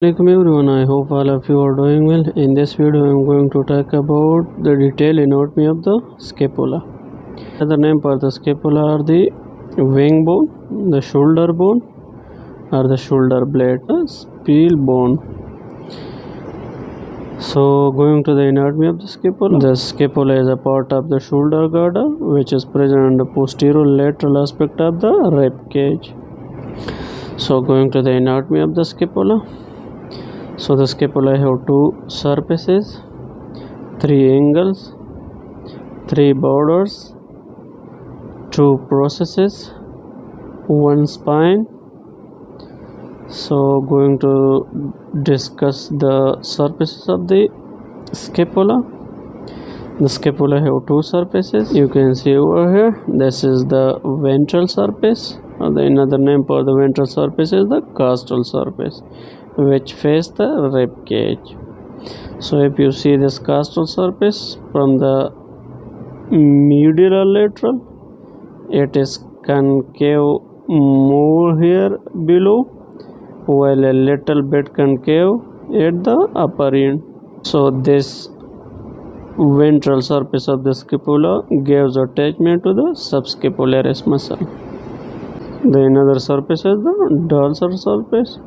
Welcome everyone, I hope all of you are doing well. In this video I am going to talk about the detailed anatomy of the scapula. Other name for the scapula are the wing bone, the shoulder bone or the shoulder blade, the speal bone. So going to the anatomy of the scapula is a part of the shoulder girdle which is present on the posterior lateral aspect of the rib cage. So going to the anatomy of the scapula. So the scapula have two surfaces, three angles, three borders, two processes, one spine. So going to discuss the surfaces of the scapula. The scapula have two surfaces. You can see over here, this is the ventral surface, or the another name for the ventral surface is the costal surface, which face the rib cage. So if you see this costal surface from the medial or lateral, it is concave more here below, while a little bit concave at the upper end. So this ventral surface of the scapula gives attachment to the subscapularis muscle. The another surface is the dorsal surface.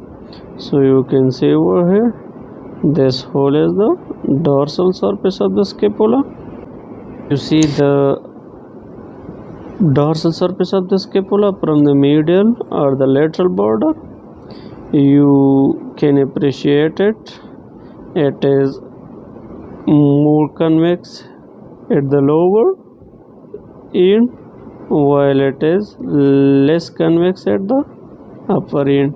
So you can see over here, this hole is the dorsal surface of the scapula. You see the dorsal surface of the scapula from the medial or the lateral border. You can appreciate it. It is more convex at the lower end, while it is less convex at the upper end.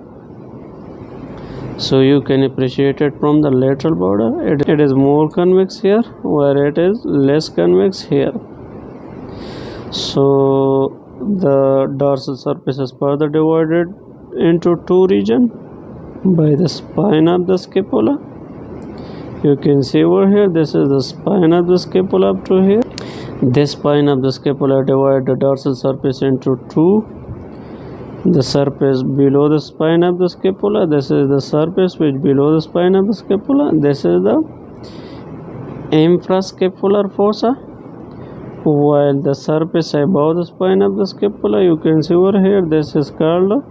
So you can appreciate it from the lateral border. It is more convex here, where it is less convex here. So the dorsal surface is further divided into two regions by the spine of the scapula. You can see over here, this is the spine of the scapula up to here. This spine of the scapula divides the dorsal surface into two. The surface below the spine of the scapula, this is the surface which below the spine of the scapula. This is the infrascapular fossa, while the surface above the spine of the scapula, you can see over here, this is called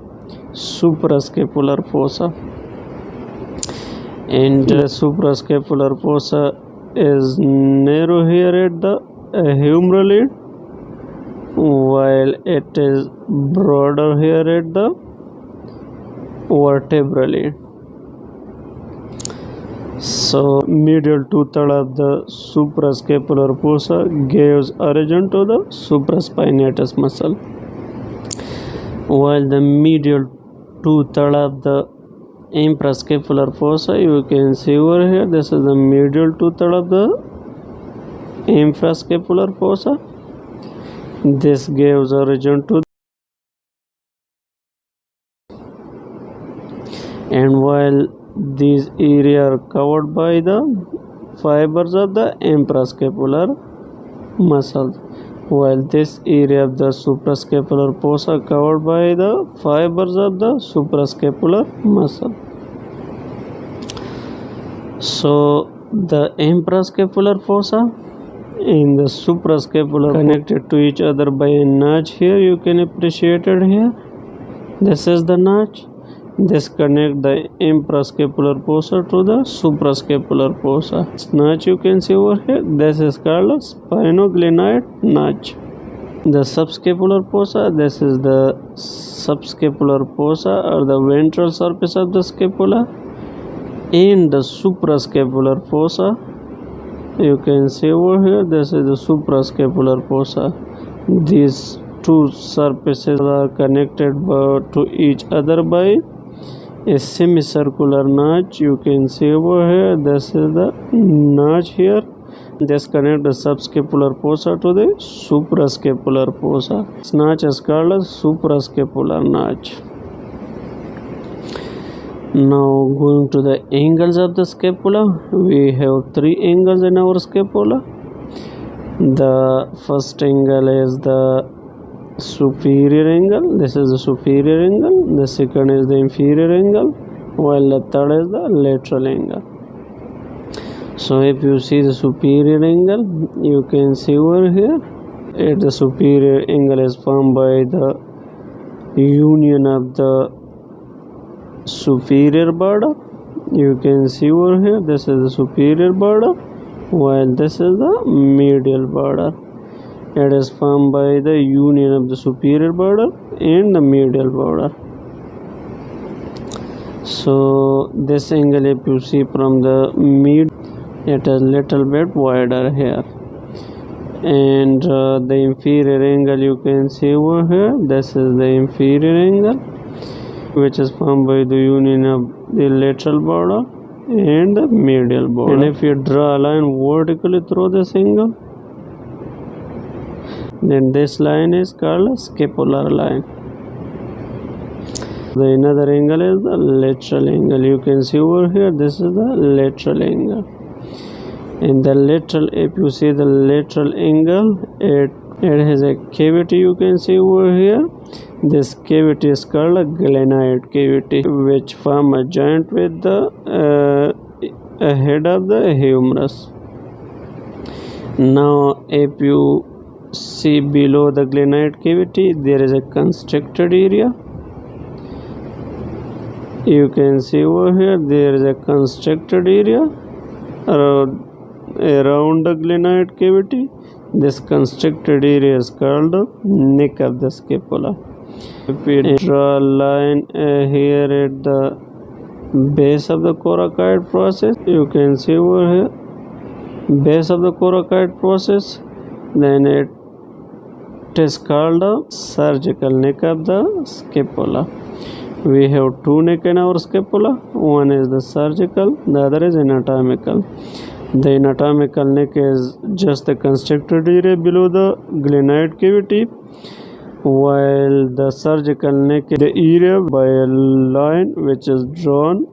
suprascapular fossa. And the suprascapular fossa is narrow here at the humeral end, while it is broader here at the vertebral end. So medial two-thirds of the suprascapular fossa gives origin to the supraspinatus muscle, while the medial two-thirds of the infrascapular fossa, you can see over here, this is the medial two-thirds of the infrascapular fossa. This gives origin to, and while these areas are covered by the fibers of the infrascapular muscles, while this area of the suprascapular fossa covered by the fibers of the suprascapular muscle. So the infrascapular fossa and the suprascapular connected to each other by a notch here, you can appreciate it here. This is the notch. This connects the infrascapular fossa to the suprascapular fossa. This notch you can see over here, this is called a spinoglenoid notch. The subscapular fossa, this is the subscapular fossa or the ventral surface of the scapula, and the suprascapular fossa, you can see over here, this is the suprascapular fossa. These two surfaces are connected to each other by a semicircular notch. You can see over here, this is the notch here. This connects the subscapular fossa to the suprascapular fossa. This notch is called a suprascapular notch. Now going to the angles of the scapula, we have three angles in our scapula. The first angle is the superior angle. This is the superior angle. The second is the inferior angle, while the third is the lateral angle. So if you see the superior angle, you can see over here, the superior angle is formed by the union of the superior border. You can see over here, this is the superior border, while this is the medial border. It is formed by the union of the superior border and the medial border. So this angle, if you see from the mid, it is little bit wider here, and the inferior angle you can see over here, this is the inferior angle, which is formed by the union of the lateral border and the medial border. And if you draw a line vertically through this angle, then this line is called a scapular line. The another angle is the lateral angle. You can see over here, this is the lateral angle. In the lateral, if you see the lateral angle, it has a cavity, you can see over here. This cavity is called a glenoid cavity, which form a joint with the head of the humerus. Now if you see below the glenoid cavity, there is a constricted area. You can see over here, there is a constricted area around the glenoid cavity. This constricted area is called the neck of the scapula. If we draw a line here at the base of the coracoid process, you can see over here, base of the coracoid process, then it is called the surgical neck of the scapula. We have two neck in our scapula. One is the surgical, the other is anatomical. The anatomical neck is just the constricted area below the glenoid cavity, while the surgical neck is the area by a line which is drawn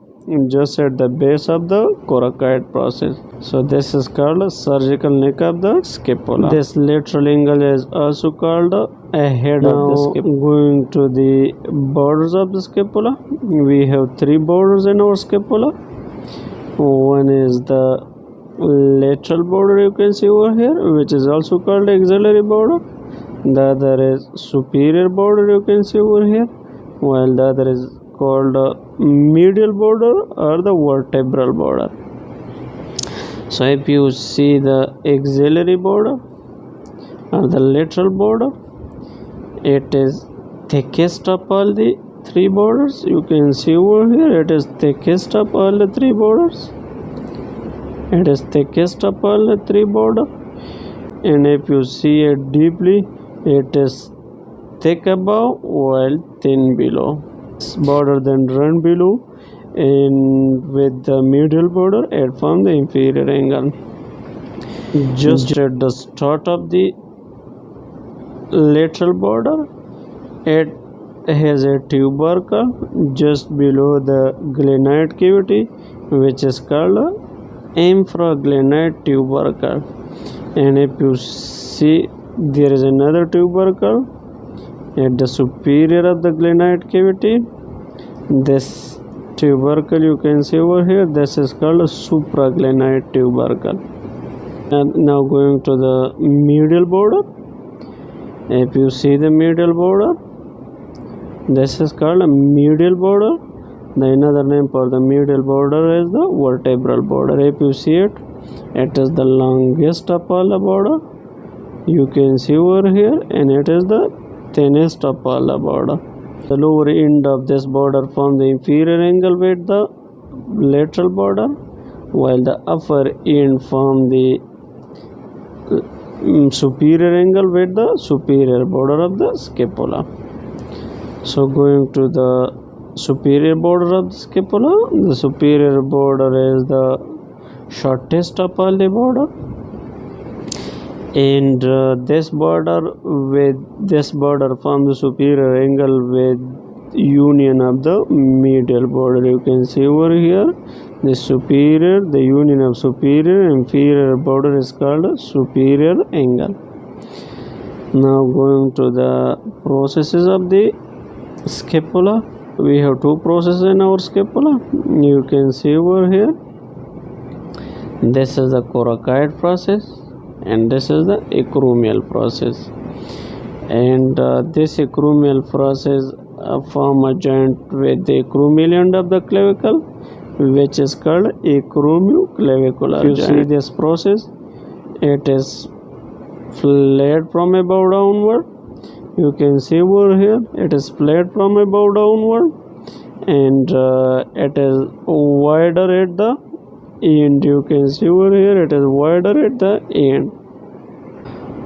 just at the base of the coracoid process. So this is called a surgical neck of the scapula. This lateral angle is also called a head of the scapula. Going to the borders of the scapula, we have three borders in our scapula. One is the lateral border, you can see over here, which is also called axillary border. The other is superior border, you can see over here, while the other is called medial border or the vertebral border. So if you see the axillary border or the lateral border, it is thickest of all the three borders. You can see over here, it is thickest of all the three borders. It is thickest of all the three border, and if you see it deeply, it is thick above while thin below. This border then run below, and with the medial border it forms the inferior angle. Just at the start of the lateral border, it has a tubercle just below the glenoid cavity, which is called a infraglenoid tubercle. And if you see, there is another tubercle at the superior of the glenoid cavity. This tubercle you can see over here, this is called a supraglenoid tubercle. And now going to the medial border, if you see the medial border, this is called a medial border. The another name for the medial border is the vertebral border. If you see it, it is the longest of all the border, you can see over here, and it is the thinnest of all the border. The lower end of this border forms the inferior angle with the lateral border, while the upper end forms the superior angle with the superior border of the scapula. So going to the superior border of the scapula, the superior border is the shortest of all the border, and this border forms the superior angle with union of the medial border. You can see over here, the union of superior and inferior border is called superior angle. Now going to the processes of the scapula, we have two processes in our scapula. You can see over here. This is the coracoid process and this is the acromial process. And this acromial process form a joint with the acromial end of the clavicle, which is called acromioclavicular. You see this process, it is flat from above downward. You can see over here, it is flat from above downward, and it is wider at the end. You can see over here, it is wider at the end.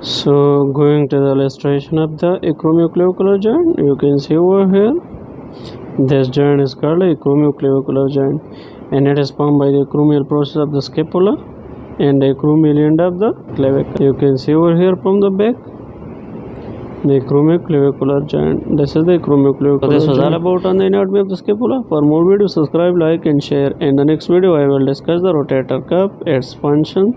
So going to the illustration of the acromioclavicular joint, you can see over here, this joint is called acromioclavicular joint, and it is formed by the acromial process of the scapula and the acromial end of the clavicle. You can see over here from the back, the acromioclavicular joint. This is the acromioclavicular joint. So this was all about on the anatomy of the scapula. For more videos, subscribe, like and share. In the next video, I will discuss the rotator cuff, its function.